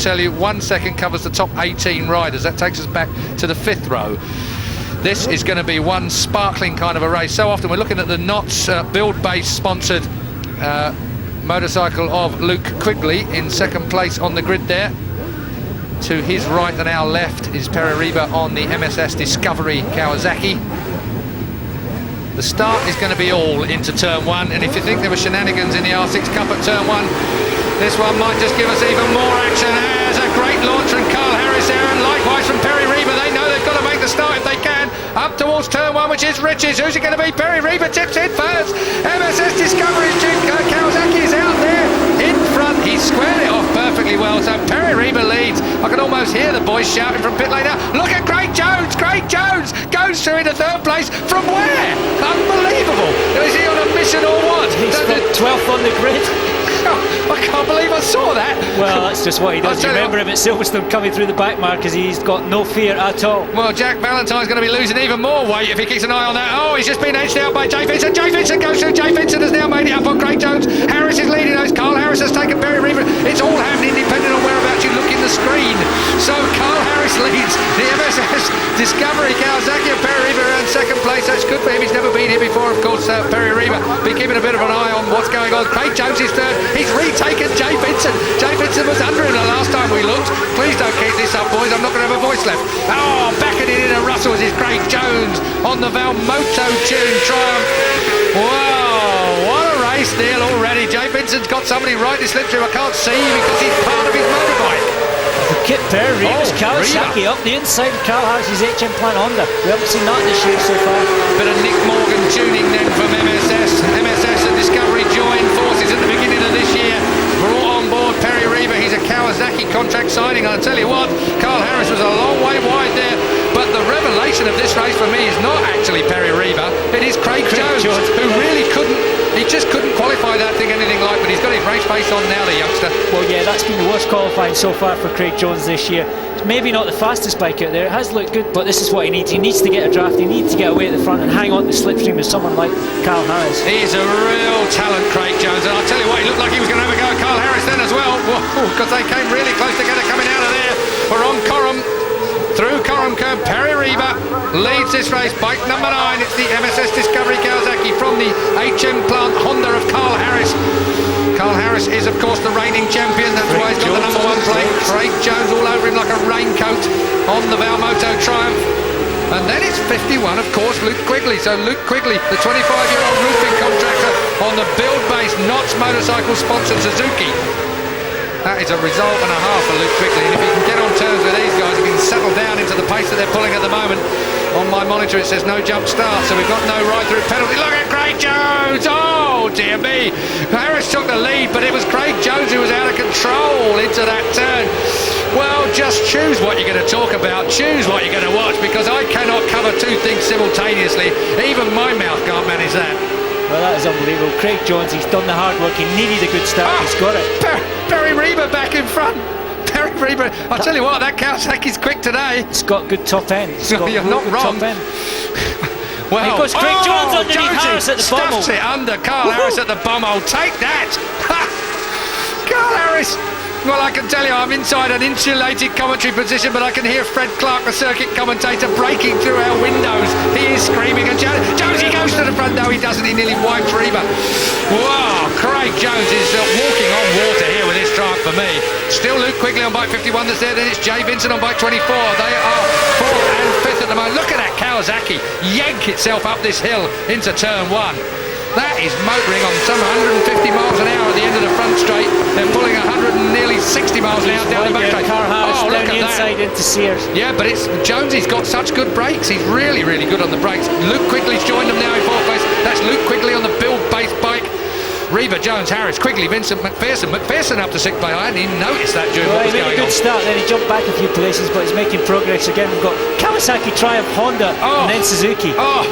tell you 1 second covers the top 18 riders. That takes us back to the 5th row. This is going to be one sparkling kind of a race. So often we're looking at the Knots build-based sponsored motorcycle of Luke Quigley in second place on the grid there. To his right and our left is Pereriba on the MSS Discovery Kawasaki. The start is going to be all into turn 1, and if you think there were shenanigans in the R6 Cup at turn 1, this one might just give us even more action. There's a great launch from Carl Harris there, and likewise from Pereriba. They know they've got to make the start if they can. Up towards turn 1, which is Riches. Who's it going to be? Pereriba tips in first. MSS Discovery Kawasaki is out there in front. He squared it off perfectly well, so Pereriba leads. I can almost hear the boys shouting from pit lane now. Look at Craig Jones! Craig Jones goes through into 3rd place. From where? Unbelievable! Is he on a mission or what? He's 12th on the grid. I can't believe I saw that. Well, that's just what he does. Remember him at Silverstone coming through the back markers. He's got no fear at all. Well, Jack Valentine's going to be losing even more weight if he keeps an eye on that. Oh, he's just been edged out by Jay Vincent. Jay Vincent goes through. Jay Vincent has now made it up on Craig Jones. Harris is leading those. Carl Harris has taken Pereriba. It's all happening depending on whereabouts you look in the screen. So Carl Harris leads the MSS Discovery Kawasaki and Pereriba around second place. That's good for him. He's never been here before, of course. Pereriba be keeping a bit of an eye on what's going on. Craig Jones is 3rd. He's retaken Jay Vincent. Jay Vincent was under him the last time we looked. Please don't keep this up, boys. I'm not going to have a voice left. Oh, backing it in, and Russell's is Craig Jones on the Valmoto tune Triumph. Wow, what a race deal already. Jay Vincent's got somebody right in the slipstream. I can't see because he's part of his motorbike. Kit Pereriba's Kawasaki up the inside of Carl Harris's HM Plant Honda. We haven't seen that this year so far. Bit of Nick Morgan tuning then from MSS. MSS and Discovery joined forces at the beginning of this year. Brought on board Pereriba. He's a Kawasaki contract signing. I'll tell you what, Carl Harris was a long way wide there. But the revelation of this race for me is not actually Pereriba. It is Craig Jones, who really he just couldn't qualify that thing anything like, but he's got his race pace on now, the youngster. Well, yeah, that's been the worst qualifying so far for Craig Jones this year. Maybe not the fastest bike out there. It has looked good, but this is what he needs. He needs to get a draft. He needs to get away at the front and hang on to the slipstream with someone like Carl Harris. He's a real talent, Craig Jones, and I'll tell you what, he looked like he was going to have a go at Carl Harris then as well, because they came really close together coming out of there. We're on Coram. Through Coram Curve, Pereriba leads this race. Bike number 9, it's the MSS Discovery Kawasaki from the HM Plant Honda of Carl Harris. Carl Harris is, of course, the reigning champion. That's why he's got the number 1 plate. Craig Jones all over him like a raincoat on the Valmoto Triumph. And then it's 51, of course, Luke Quigley. So Luke Quigley, the 25-year-old roofing contractor on the build-based Knots motorcycle-sponsored Suzuki. That is a result and a half for Luke Quigley, and if he can get on terms with these guys, he can settle down into the pace that they're pulling at the moment. On my monitor it says no jump start, so we've got no ride-through penalty. Look at Craig Jones! Oh, dear me! Harris took the lead, but it was Craig Jones who was out of control into that turn. Well, just choose what you're going to talk about, choose what you're going to watch, because I cannot cover 2 things simultaneously. Even my mouth can't manage that. Well, that is unbelievable. Craig Jones, he's done the hard work. He needed a good start. He's got it. Pereriba back in front. Pereriba. I'll tell you what, that Kawasaki's quick today. It's got good top end. You're not wrong. Top end. Well, he goes Craig Jones underneath Harris at the bommel. Stuffs it under Carl Harris at the bommel. Take that. Carl Harris. Well, I can tell you, I'm inside an insulated commentary position, but I can hear Fred Clark, the circuit commentator, breaking through our windows. He is screaming and shouting. Jonesy goes to the front. No, he doesn't. He nearly wiped Reba. Wow, Craig Jones is walking on water here with this triumph for me. Still Luke Quigley on bike 51 that's there. Then it's Jay Vincent on bike 24. They are 4th and 5th at the moment. Look at that Kawasaki yank itself up this hill into turn 1. That is motoring on some 150 miles an hour at the end of the front straight. They're pulling 160 miles an hour down the back straight. Oh, look at that. Inside into Sears. Yeah, but it's Jonesy's got such good brakes. He's really, really good on the brakes. Luke Quigley's joined them now in 4th place. That's Luke Quigley on the build-based bike. Reba, Jones, Harris, Quigley, Vincent, McPherson. McPherson up to 6th place. I hadn't even noticed that during what was going on. He made a good start, then he jumped back a few places, but he's making progress again. We've got Kawasaki, Triumph, Honda, and then Suzuki. Oh,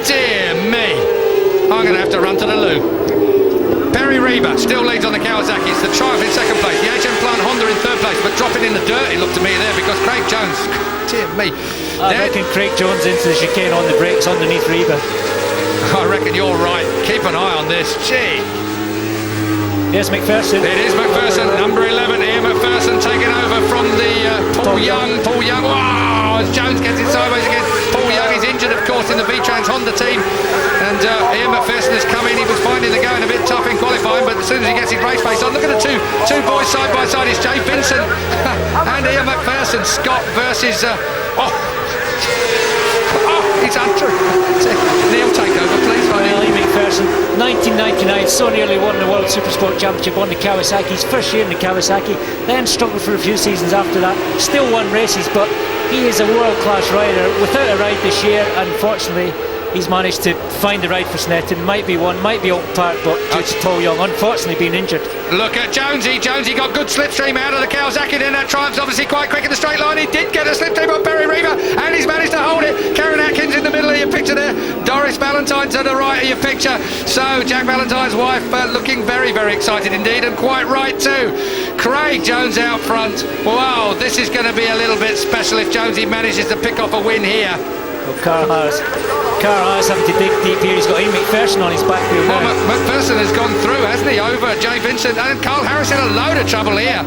dear me. I'm going to have to run to the loo. Pereriba still leads on the Kawasaki. It's the Triumph in 2nd place. The HM Plant Honda in 3rd place, but dropping in the dirt, it looked to me there, because Craig Jones, dear me. I reckon Craig Jones into the chicane on the brakes underneath Reba. I reckon you're right. Keep an eye on this. Gee. There's McPherson. It is McPherson, number 11. Ian McPherson taking over. Young. Wow, as Jones gets it sideways again. Paul Young is injured, of course, in the V-Trans Honda team. And Ian McPherson has come in. He was finding the going a bit tough in qualifying, but as soon as he gets his race face on, look at the two boys side by side. It's Jay Vincent and Ian McPherson. Scott versus... it's untrue. Neil, take over, please. Well, Ian McPherson, 1999, so nearly won the World Supersport Championship on the Kawasaki. His first year in the Kawasaki, then struggled for a few seasons after that. Still won races, but he is a world-class rider. Without a ride this year, unfortunately, he's managed to find the ride for Snetterton. Might be Oak Park, but due to Paul Young, unfortunately, being injured. Look at Jonesy. Jonesy got good slipstream out of the Kawasaki, then that triumph's obviously quite quick in the straight line. He did get a slipstream on Perry Reaver, and he's managed to hold it. Karen Atkins in the middle of your picture there. Doris Valentine to the right of your picture. So Jack Valentine's wife looking very, very excited indeed, and quite right too. Craig Jones out front. Wow, this is going to be a little bit special if Jonesy manages to pick off a win here. Well, Carl Harris having to dig deep here. He's got Ian McPherson on his back wheel now. Well, McPherson has gone through, hasn't he, over Jay Vincent, and Carl Harris in a load of trouble here.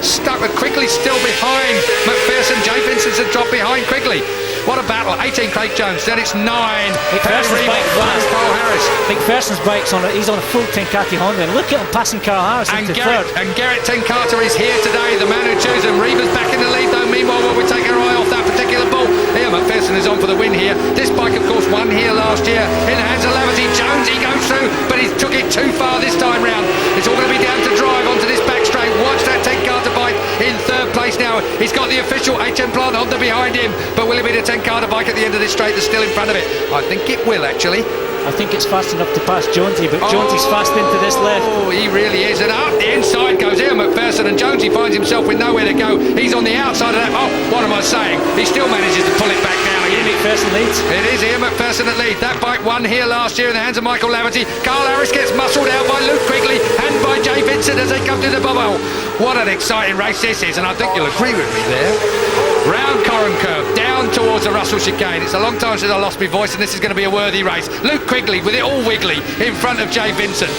Stuck with Quigley still behind McPherson. Jay Vincent's had dropped behind Quigley. What a battle. 18 Craig Jones, then it's 9 McPherson's bike last. Carl Harris. McPherson's bike's on he's on a full Tenkati Honda, and look at him passing Carl Harris into third. And Garrett Tenkata is here today, the man who chose him. Reaver's back in the lead though. Meanwhile, while we take our eye off that particular ball, here McPherson is on for the win here. This bike, of course, won here last year in the hands of Laverty. Jones, he goes through, but he took it too far this time round. It's all going to be down to drive onto this back straight. Watch that Tenkata bike in third place now. He's got the official HM Plant Honda behind him, but will it be the Tenkata bike at the end of this straight that's still in front of it? I think it will, actually. I think it's fast enough to pass Jonesy, but Jonesy's fast into this left. Oh, he really is. And up the inside goes Ian McPherson, and Jonesy finds himself with nowhere to go. He's on the outside of that. Oh, what am I saying? He still manages to pull it back down again. Ian McPherson leads. It is Ian McPherson that leads. That bike won here last year in the hands of Michael Laverty. Carl Harris gets muscled out by Luke Quigley and by Jay Vincent as they come to the bubble. What an exciting race this is, and I think you'll agree with me there. Round Coram curve, down towards the Russell chicane. It's a long time since I lost my voice, and this is going to be a worthy race. Luke Quigley with it all wiggly in front of Jay Vincent.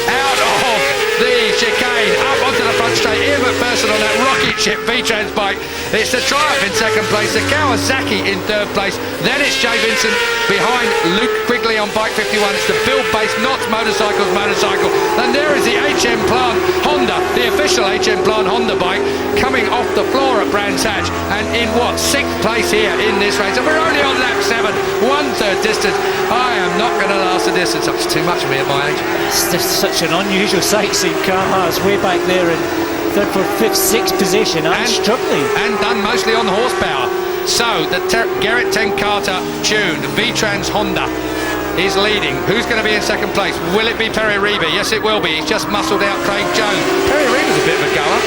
Out of the chicane, up onto the front straight. Ian McPherson on that rocket ship V-Trans bike. It's the Triumph in second place, the Kawasaki in third place. Then it's Jay Vincent behind Luke Quigley on bike 51. It's the build-based Knott's motorcycle. And there is the HM Plant Honda, the official HM Plant Honda bike, coming off the floor at Brands Hatch. And in what, 6th place here in this race. And we're only on lap 7, 1/3 distance. I am not going to last the distance. That's too much for me at my age. It's just such an unusual sight seeing Carl Harris way back there in third, fourth, fifth, sixth position and struggling. And done mostly on horsepower. So the Garrett Tenkata tuned V-Trans Honda is leading. Who's going to be in second place? Will it be Perry Reaver? Yes, it will be. He's just muscled out Craig Jones. Perry Reaver's a bit of a goer.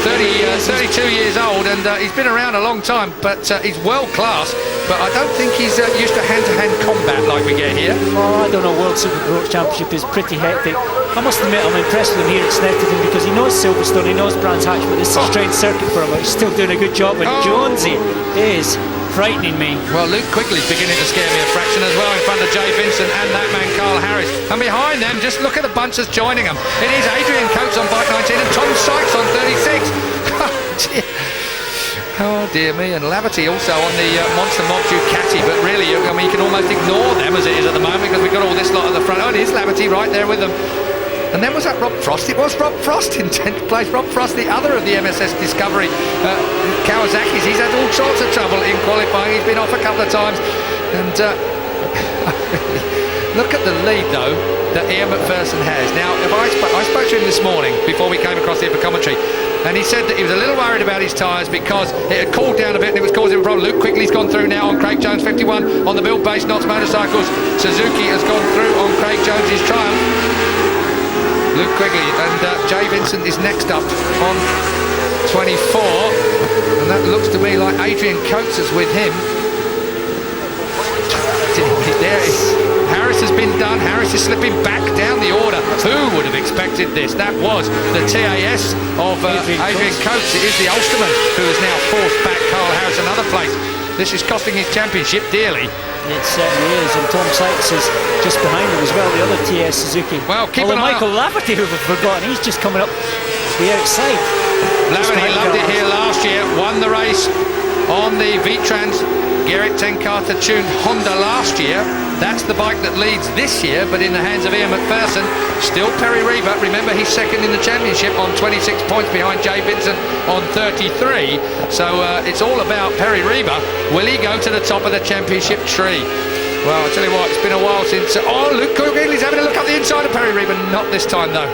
32 years old, and he's been around a long time, but he's world class. But I don't think he's used to hand-to-hand combat like we get here. Oh, I don't know. World Supersport Championship is pretty hectic. I must admit, I'm impressed with him here at Snetterton because he knows Silverstone, he knows Brands Hatch, but this is a strange circuit for him. But he's still doing a good job, and Jonesy is frightening me. Well, Luke Quigley's beginning to scare me a fraction as well in front of Jay Vincent and that man Carl Harris. And behind them, just look at the bunch that's joining them. It is Adrian Coates on bike 19 and Tom Sykes on 36. Oh dear me, and Laverty also on the Monster Mob Ducati, but really, I mean, you can almost ignore them as it is at the moment because we've got all this lot at the front. Oh, it is Laverty right there with them. And then was that Rob Frost? It was Rob Frost in 10th place. Rob Frost, the other of the MSS Discovery Kawasaki's. He's had all sorts of trouble in qualifying. He's been off a couple of times. And look at the lead, though, that Ian McPherson has. Now, if I spoke to him this morning before we came across here for commentary, and he said that he was a little worried about his tyres because it had cooled down a bit and it was causing a problem. Luke Quigley's gone through now on Craig Jones 51 on the build-based Knott's motorcycles. Suzuki has gone through on Craig Jones's Triumph. Luke Quigley and Jay Vincent is next up on 24, and that looks to me like Adrian Coates is with him. There is Harris has been done. Harris is slipping back down the order. Who would have expected this? That was the TAS of Adrian Coates. It is the Ulsterman who has now forced back Carl Harris another place. This is costing his championship dearly. It certainly is, and Tom Sykes is just behind him as well, the other TS Suzuki. Well, keep an eye Michael Laverty, who we've forgotten, he's just coming up the outside. Laverty loved it here last year, won won the race on the V-Trans Gerrit Ten-Kate tuned Honda last year. That's the bike that leads this year, but in the hands of Ian McPherson. Still Perry Reber. Remember, he's second in the championship on 26 points behind Jay Vincent on 33. So it's all about Perry Reber. Will he go to the top of the championship tree? Well, I'll tell you what, it's been a while since... Oh, Luke Quigley's having a look up the inside of Perry Reber. Not this time, though.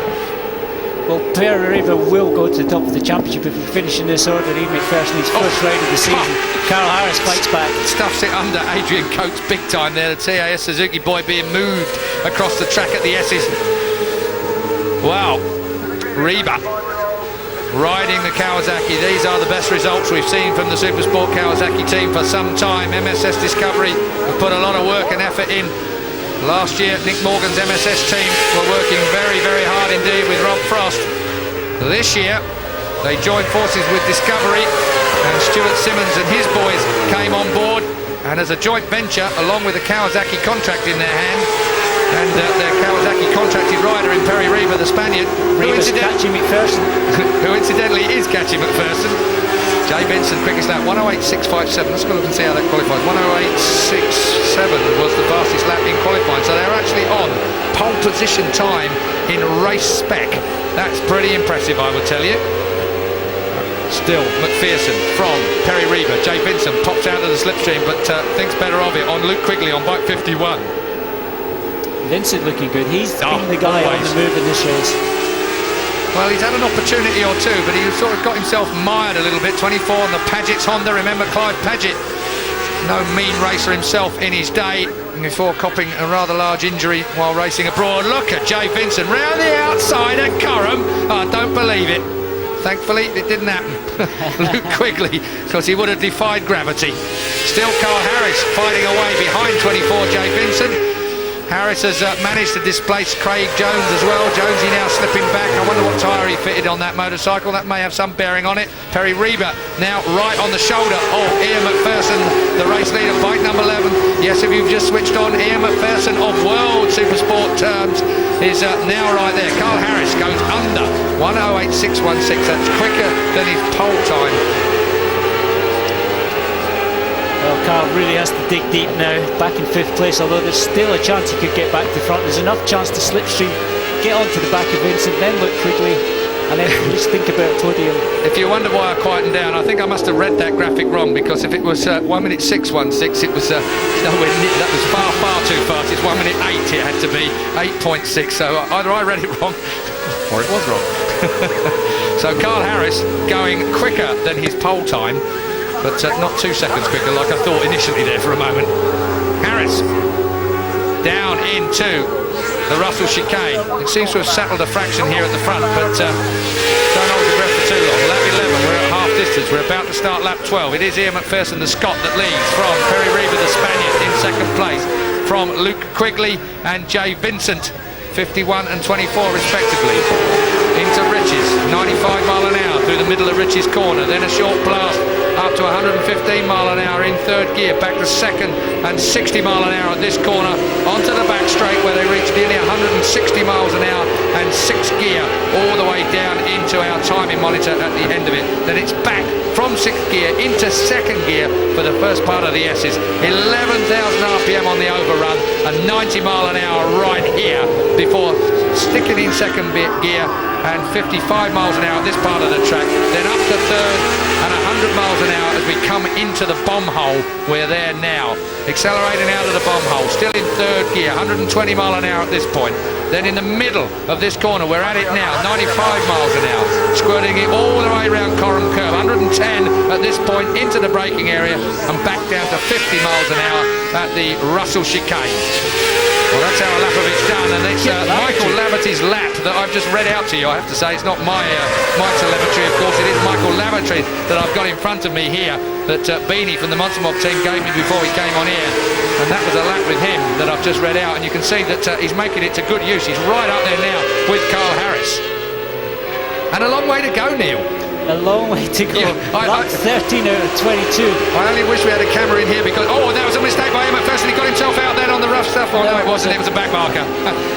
Well, Perry Reber will go to the top of the championship if we finish in this order. Ian McPherson, his first ride of the season. Carl Harris fights back. Stuffs it under Adrian Coates big time there. The TAS Suzuki boy being moved across the track at the S's. Wow. Reber riding the Kawasaki. These are the best results we've seen from the Supersport Kawasaki team for some time. MSS Discovery have put a lot of work and effort in. Last year, Nick Morgan's MSS team were working very, very hard indeed with Rob Frost. This year, they joined forces with Discovery, and Stuart Simmons and his boys came on board, and as a joint venture, along with a Kawasaki contract in their hand, and their Kawasaki contracted rider in Perry Reber, the Spaniard, who incidentally is catching McPherson. Jay Vincent, quickest lap, 108.657. Let's go look and see how that qualifies. 108.67 was the fastest lap in qualifying. So they're actually on pole position time in race spec. That's pretty impressive, I would tell you. Still, McPherson from Perry Reber. Jay Vincent pops out of the slipstream, but thinks better of it on Luke Quigley on bike 51. Vincent looking good. He's been the guy on the move in this race. Well, he's had an opportunity or two, but he sort of got himself mired a little bit. 24 on the Paget's Honda. Remember Clive Paget, no mean racer himself in his day, before copping a rather large injury while racing abroad. Look at Jay Vincent round the outside at Coram. I don't believe it. Thankfully, it didn't happen. Luke Quigley, because he would have defied gravity. Still Carl Harris fighting away behind 24 Jay Vincent. Harris has managed to displace Craig Jones as well. Jonesy now slipping back. I wonder what tyre he fitted on that motorcycle. That may have some bearing on it. Perry Reber now right on the shoulder of Ian McPherson, the race leader, bike number 11. Yes, if you've just switched on, Ian McPherson of World Supersport terms is now right there. Carl Harris goes under 108.616. That's quicker than his pole time. Well, Carl really has to dig deep now, back in 5th place, although there's still a chance he could get back to front. There's enough chance to slipstream, get onto the back of Vincent, then look quickly, and then just think about podium. If you wonder why I quietened down, I think I must have read that graphic wrong, because if it was 1 minute 6:16, it was nowhere near, that was far, far too fast. It's 1 minute 8, it had to be 8.6, so either I read it wrong, or it was wrong. So Carl Harris going quicker than his pole time, but not 2 seconds quicker like I thought initially there for a moment. Harris down into the Russell chicane. It seems to have settled a fraction here at the front, but don't hold your breath for too long. Lap 11, we're at half distance. We're about to start lap 12. It is Ian McPherson, the Scot, that leads from Perry Reber, the Spaniard, in second place, from Luke Quigley and Jay Vincent, 51 and 24 respectively. Into Riches, 95 mile an hour through the middle of Riches corner, then a short blast up to 115 mile an hour in 3rd gear, back to 2nd and 60 mile an hour at this corner, onto the back straight where they reach nearly 160 miles an hour and 6th gear all the way down into our timing monitor at the end of it. Then it's back from 6th gear into 2nd gear for the first part of the S's. 11,000 RPM on the overrun and 90 mile an hour right here before sticking in 2nd gear and 55 miles an hour at this part of the track, then up to 3rd and 100 miles an hour as we come into the bomb hole. We're there now, accelerating out of the bomb hole, still in 3rd gear, 120 mile an hour at this point. Then in the middle of this corner, we're at it now, 95 miles an hour, squirting it all the way around Coram Curve, 110 at this point into the braking area and back down to 50 miles an hour at the Russell chicane. Well, that's how a lap of it's done, and it's Michael Laverty's lap that I've just read out to you. I have to say, it's not my telemetry, of course. It is Michael Laverty that I've got in front of me here, that Beanie from the Monster Mob team gave me before he came on here, and that was a lap with him that I've just read out, and you can see that he's making it to good use. He's right up there now with Carl Harris. And a long way to go, Neil. A long way to go. Yeah, 13 out of 22. I only wish we had a camera in here because... Oh, that was a mistake by him at first, and he got himself out then on the rough stuff. Oh, no, it wasn't. It was a back marker.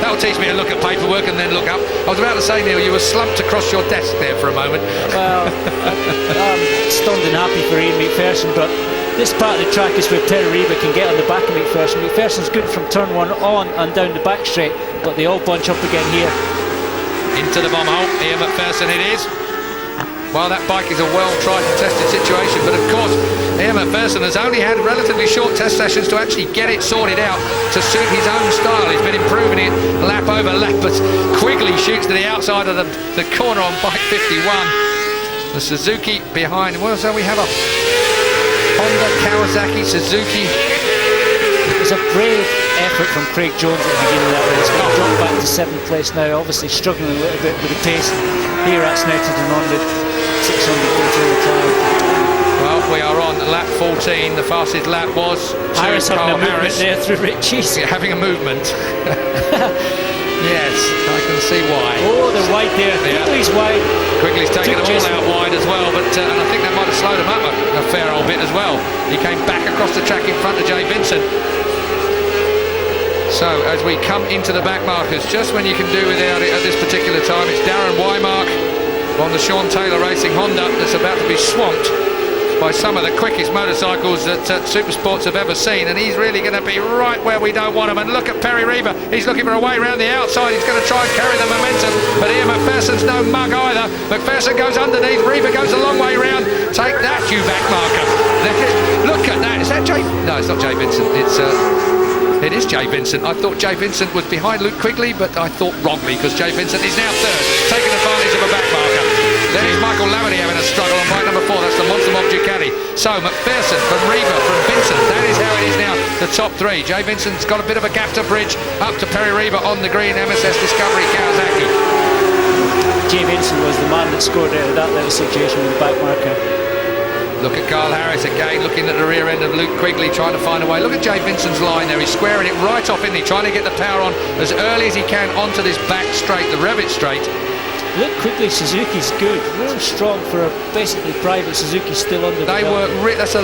That'll teach me to look at paperwork and then look up. I was about to say, Neil, you were slumped across your desk there for a moment. Well, stunned and happy for Ian McPherson, but this part of the track is where Perry Reba can get on the back of McPherson. McPherson's good from turn 1 on and down the back straight, but they all bunch up again here. Into the bomb hole, Ian McPherson it is. Well, that bike is a well-tried and tested situation, but of course, Ian McPherson has only had relatively short test sessions to actually get it sorted out to suit his own style. He's been improving it lap over lap, but Quigley shoots to the outside of the corner on bike 51. The Suzuki behind. Well, so we have a Honda, Kawasaki, Suzuki. It was a brave effort from Craig Jones at the beginning of that race. Got dropped back to 7th place now, obviously struggling a little bit with the pace here at Snetterton on the 600 time. Well, we are on lap 14. The fastest lap was Harris having a movement Harris. there through Ritchie's. Yeah, having a movement. Yes, I can see why. Oh, they're wide there. Yeah. Quigley's wide. Quigley's taken them all Jason out wide as well, but and I think that might have slowed him up a fair old bit as well. He came back across the track in front of Jay Vincent. So as we come into the back markers, just when you can do without it at this particular time, it's Darren Wymark on the Sean Taylor Racing Honda that's about to be swamped by some of the quickest motorcycles that Supersports have ever seen, and he's really going to be right where we don't want him. And look at Perry Reba, he's looking for a way around the outside. He's going to try and carry the momentum, but Ian McPherson's no mug either. McPherson goes underneath, Reba goes a long way round. Take that, you back marker. Look at that. Is that Jay? No, it's not Jay Vincent. It is Jay Vincent. I thought Jay Vincent was behind Luke Quigley, but I thought wrongly, because Jay Vincent is now third, taking advantage of a back marker. Then it's Michael Laverty having a struggle on bike number 4. That's the Monster Mob Ducati. So McPherson from Reba, from Vincent. That is how it is now, the top 3. Jay Vincent's got a bit of a gap to bridge up to Perry Reba on the green MSS Discovery Kawasaki. Jay Vincent was the man that scored out of that little situation with the back marker. Look at Carl Harris again, looking at the rear end of Luke Quigley, trying to find a way. Look at Jay Vincent's line there. He's squaring it right off, isn't he? Trying to get the power on as early as he can onto this back straight, the Revit straight. Look quickly, Suzuki's good, real strong for a basically private Suzuki still under the belt. That's a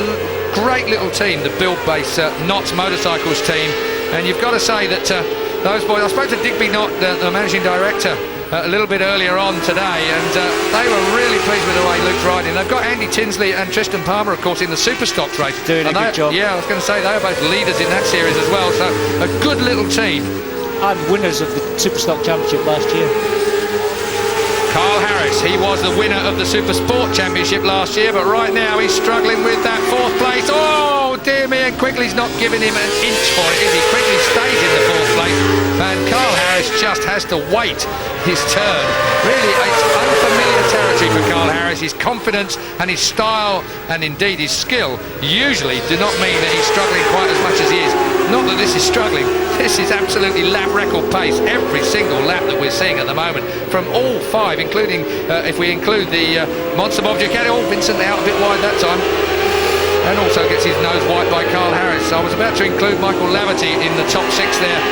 great little team, the build-based Knott's Motorcycles team, and you've got to say that those boys, I spoke to Digby Knott, the managing director, a little bit earlier on today, and they were really pleased with the way Luke's riding. They've got Andy Tinsley and Tristan Palmer, of course, in the Superstocks race. Doing a good job. Yeah, I was going to say, they are both leaders in that series as well, so a good little team. And winners of the Superstock Championship last year. Carl Harris, he was the winner of the Supersport Championship last year, but right now he's struggling with that 4th place. Oh, dear me, and Quigley's not giving him an inch for it, is he? Quigley stays in the 4th place, and Carl Harris just has to wait his turn. Really, it's unfamiliar territory for Carl Harris. His confidence and his style, and indeed his skill, usually do not mean that he's struggling quite as much as he is. Not that this is struggling, this is absolutely lap record pace, every single lap that we're seeing at the moment, from all 5, including, if we include the Monster Mob Ducati. Oh, Vincent out a bit wide that time, and also gets his nose wiped by Carl Harris. So I was about to include Michael Laverty in the top 6 there.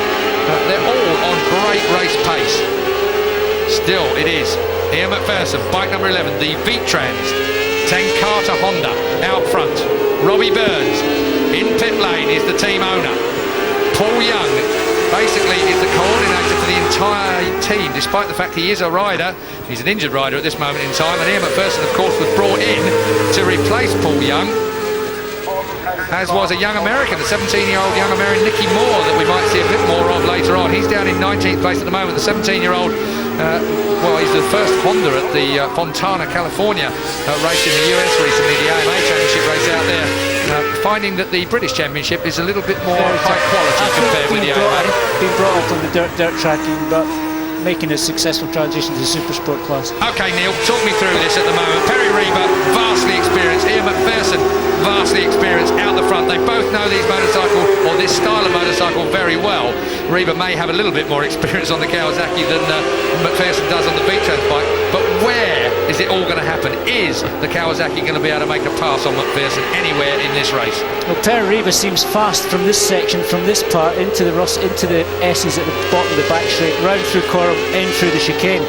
They're all on great race pace. Still, it is Ian McPherson, bike number 11, the V-Trans, Tankata Honda out front. Robbie Burns in pit lane is the team owner. Paul Young basically is the coordinator for the entire team, despite the fact he is a rider. He's an injured rider at this moment in time, and Ian McPherson, of course, was brought in to replace Paul Young, as was a young American, a 17-year-old young American, Nicky Moore, that we might see a bit more of later on. He's down in 19th place at the moment. The 17-year-old, well, he's the first Honda at the Fontana, California race in the US recently, the AMA Championship race out there, finding that the British Championship is a little bit more high quality compared with the AMA. Been brought up on the dirt tracking, but making a successful transition to the Supersport class. Okay, Neil, talk me through this at the moment. Perry Reba, vastly experienced. Ian McPherson, vastly experienced out the front. They both know these motorcycle, or this style of motorcycle, very well. Reba may have a little bit more experience on the Kawasaki than McPherson does on the V-Trans bike, but where is it all going to happen? Is the Kawasaki going to be able to make a pass on McPherson anywhere in this race? Well, Perry Reba seems fast from this section, from this part into the S's at the bottom of the back straight, round through Coram, in through the chicane.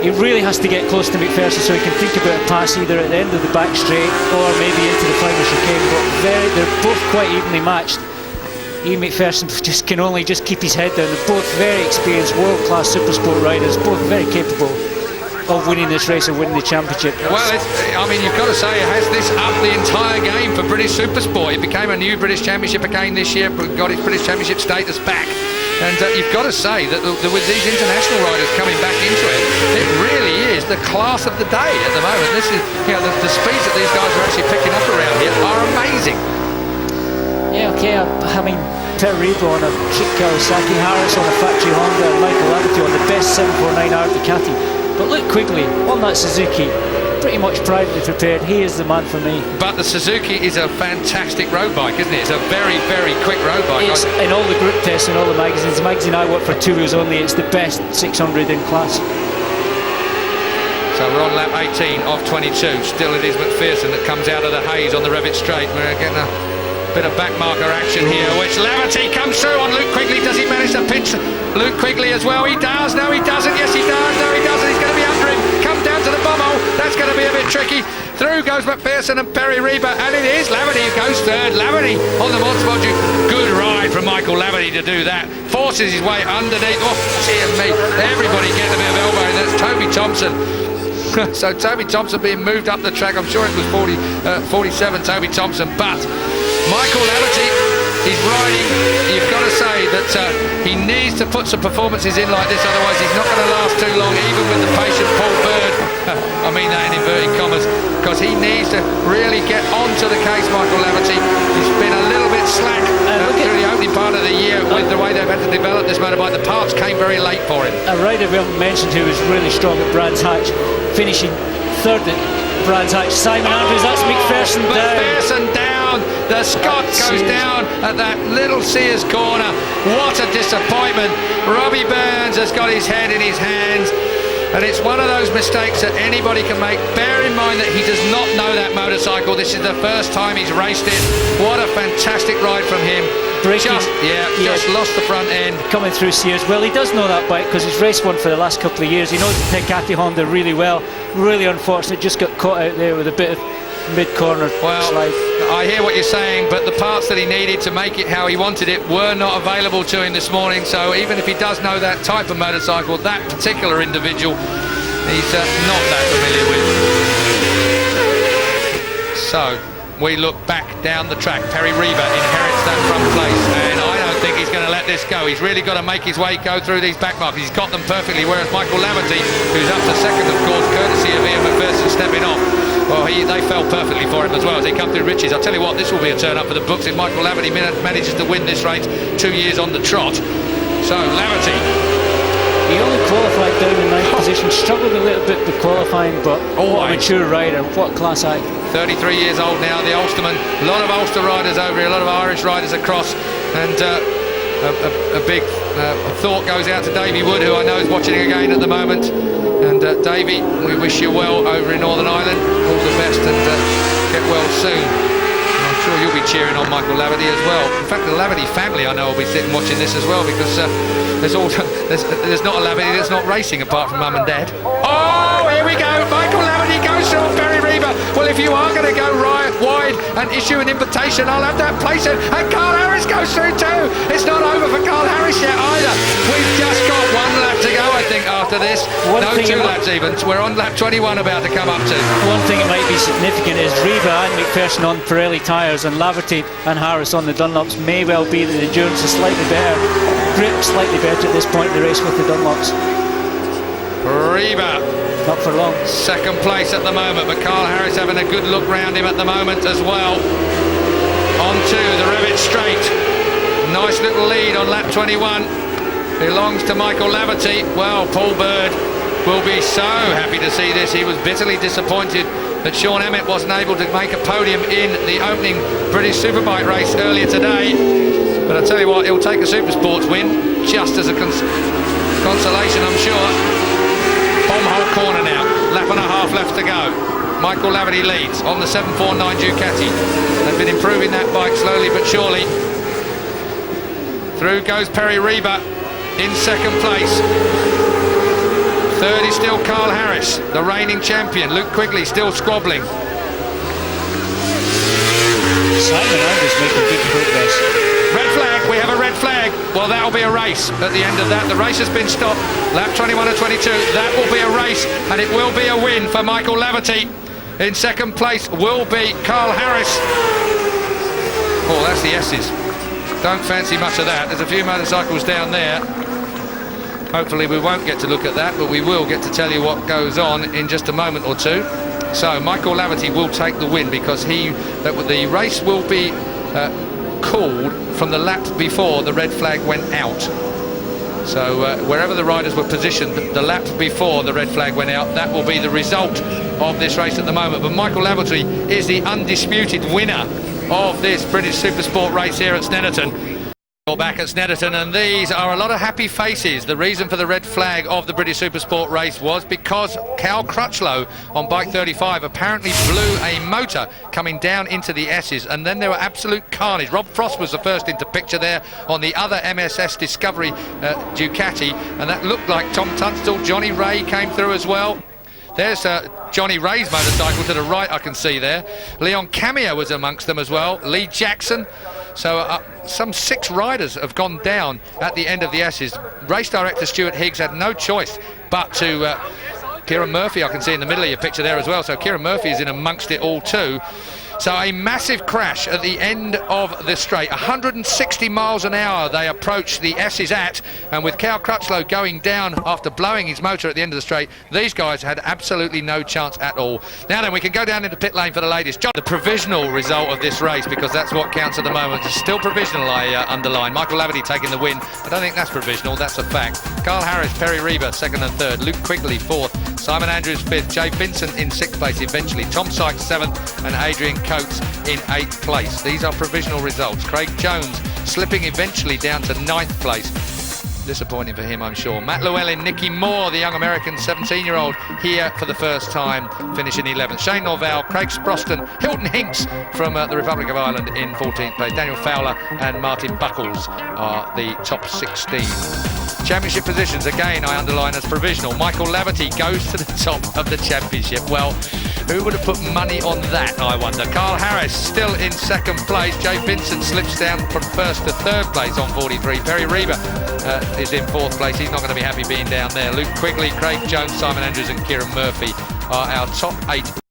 He really has to get close to McPherson so he can think about a pass either at the end of the back straight or maybe into the final chicane, but they're both quite evenly matched. Ian McPherson can only keep his head down. They're both very experienced, world-class Supersport riders, both very capable. of winning this race or winning the championship. Well, I mean, you've got to say, it has this up the entire game for British Supersport. It became a new British Championship again this year, but got its British Championship status back. And you've got to say that with these international riders coming back into it, it really is the class of the day at the moment. This is, the speeds that these guys are actually picking up around here are amazing. Yeah, okay, I mean, Terrible on a cheap Kawasaki, Harris on a factory Honda, and Michael Laverty on the best 749R Ducati. But look quickly on that Suzuki, pretty much privately prepared. He is the man for me. But the Suzuki is a fantastic road bike, isn't it? It's a very, very quick road bike. It's in all the group tests and all the magazines. The magazine I work for, Two Wheels Only, it's the best 600 in class. So we're on lap 18 of 22. Still it is MACPHERSON that comes out of the haze on the Revit straight. We're getting a bit of backmarker action here, which Laverty comes through on Luke Quigley. Does he manage to pinch Luke Quigley as well? He does. No, he doesn't. Yes, he does. No, he doesn't. He's going to be under him. Come down to the bomb hole. That's going to be a bit tricky. Through goes MACPHERSON and Perry Reba, and it is Laverty who goes third. Laverty on the monster module. Good ride from Michael Laverty to do that. Forces his way underneath. Oh, dear me. Everybody getting a bit of elbow, and that's Toby Thompson. So Toby Thompson being moved up the track. I'm sure it was 47 Toby Thompson, but Michael Laverty, he's riding. You've got to say that he needs to put some performances in like this, otherwise he's not going to last too long, even with the patient Paul Bird. I mean that in inverted commas, because he needs to really get onto the case, Michael Laverty. He's been a little bit slack through the opening part of the year with the way they've had to develop this motorbike. The parts came very late for him. A rider we haven't mentioned who was really strong at Brands Hatch, finishing third at Brands Hatch. Simon Andrews, that's MACPHERSON down. MACPHERSON down. The Scot goes down at that little Sears corner. What a disappointment. Robbie Burns has got his head in his hands. And it's one of those mistakes that anybody can make. Bear in mind that he does not know that motorcycle. This is the first time he's raced it. What a fantastic ride from him. Just lost the front end. Coming through Sears. Well, he does know that bike because he's raced one for the last couple of years. He knows the DUCATI Honda really well. Really unfortunate, just got caught out there with a bit of mid-corner slide. I hear what you're saying, but the parts that he needed to make it how he wanted it were not available to him this morning. So even if he does know that type of motorcycle, that particular individual, he's not that familiar with. So we look back down the track. Perry Reba inherits that front place, and I don't think he's going to let this go. He's really got to make his way, go through these back marks. He's got them perfectly, whereas Michael Laverty, who's up to second, of course, courtesy of Ian MACPHERSON stepping off, well, they fell perfectly for him as well as they come through Riches. I'll tell you what, this will be a turn up for the books if Michael Laverty manages to win this race 2 years on the trot. So Laverty, he only qualified down in 9th position, struggled a little bit with qualifying, but what a mature rider, what class act. 33 years old now, the Ulsterman. A lot of Ulster riders over here, a lot of Irish riders across, and a big thought goes out to Davey Wood, who I know is watching again at the moment. And Davey, we wish you well over in Northern Ireland. All the best, and get well soon. I'm sure you'll be cheering on Michael Laverty as well. In fact, the Laverty family I know will be sitting watching this as well, because there's not a Laverty that's not racing apart from Mum and Dad. Oh, here we go. Michael Laverty goes through Perry Reba. Well, if you are going to go wide and issue an invitation, I'll have that place in. And Carl Harris goes through too. It's not over for Carl Harris yet either. We've just got 1 lap to go, I think, after this. No, 2 laps even. We're on lap 21 about to come up to. One thing that might be significant is Reba and MACPHERSON on Pirelli tyres, and Laverty and Harris on the Dunlops. May well be that the endurance is slightly better, grip slightly better at this point in the race with the Dunlops. Reba, not for long. Second place at the moment, but Carl Harris having a good look round him at the moment as well. Onto the Revit straight. Nice little lead on lap 21. Belongs to Michael Laverty. Well, Paul Bird will be so happy to see this. He was bitterly disappointed that Sean Emmett wasn't able to make a podium in the opening British Superbike race earlier today. But I'll tell you what, he'll take a Supersports win just as a consolation, I'm sure. Bomb hole corner now, lap and a half left to go. Michael Laverty leads on the 749 Ducati. They've been improving that bike slowly but surely. Through goes Perry Reba in second place. Third is still Carl Harris, the reigning champion. Luke Quigley still squabbling. Simon Andrews making good progress. Red flag, we have a red flag. Well, that'll be a race at the end of that. The race has been stopped. Lap 21 and 22. That will be a race, and it will be a win for Michael Laverty. In second place will be Carl Harris. Oh, that's the S's. Don't fancy much of that. There's a few motorcycles down there. Hopefully we won't get to look at that, but we will get to tell you what goes on in just a moment or two. So Michael Laverty will take the win because the race will be called from the lap before the red flag went out. So wherever the riders were positioned the lap before the red flag went out, that will be the result of this race at the moment. But Michael Laverty is the undisputed winner of this British Supersport race here at Snetterton. We're back at Snetterton, and these are a lot of happy faces. The reason for the red flag of the British Supersport race was because Cal Crutchlow on bike 35 apparently blew a motor coming down into the S's, and then there were absolute carnage. Rob Frost was the first into picture there on the other MSS Discovery Ducati, and that looked like Tom Tunstall. Johnny Ray came through as well. There's Johnny Ray's motorcycle to the right, I can see there. Leon Cameo was amongst them as well. Lee Jackson. So some 6 riders have gone down at the end of the S's. Race director Stuart Higgs had no choice but to Kieran Murphy, I can see in the middle of your picture there as well. So Kieran Murphy is in amongst it all too. So a massive crash at the end of the straight. 160 miles an hour they approach the S's at, and with Cal Crutchlow going down after blowing his motor at the end of the straight, these guys had absolutely no chance at all. Now then, we can go down into pit lane for the ladies. John, the provisional result of this race, because that's what counts at the moment. It's still provisional, I underline. Michael Laverty taking the win. I don't think that's provisional, that's a fact. Carl Harris, Perry Reba, 2nd and 3rd. Luke Quigley, 4th. Simon Andrews, 5th. Jay Vincent in 6th place eventually. Tom Sykes, 7th. And Adrian Coates in 8th place. These are provisional results. Craig Jones slipping eventually down to 9th place. Disappointing for him, I'm sure. Matt Llewellyn, Nicky Moore, the young American 17-year-old, here for the first time, finishing 11th. Shane Norvell, Craig Sproston, Hilton Hinks from the Republic of Ireland in 14th place. Daniel Fowler and Martin Buckles are the top 16. Championship positions, again, I underline as provisional. Michael Laverty goes to the top of the championship. Well, who would have put money on that, I wonder? Carl Harris still in 2nd place. Jay Vincent slips down from 1st to 3rd place on 43. Perry Reba is in 4th place. He's not going to be happy being down there. Luke Quigley, Craig Jones, Simon Andrews and Kieran Murphy are our top 8.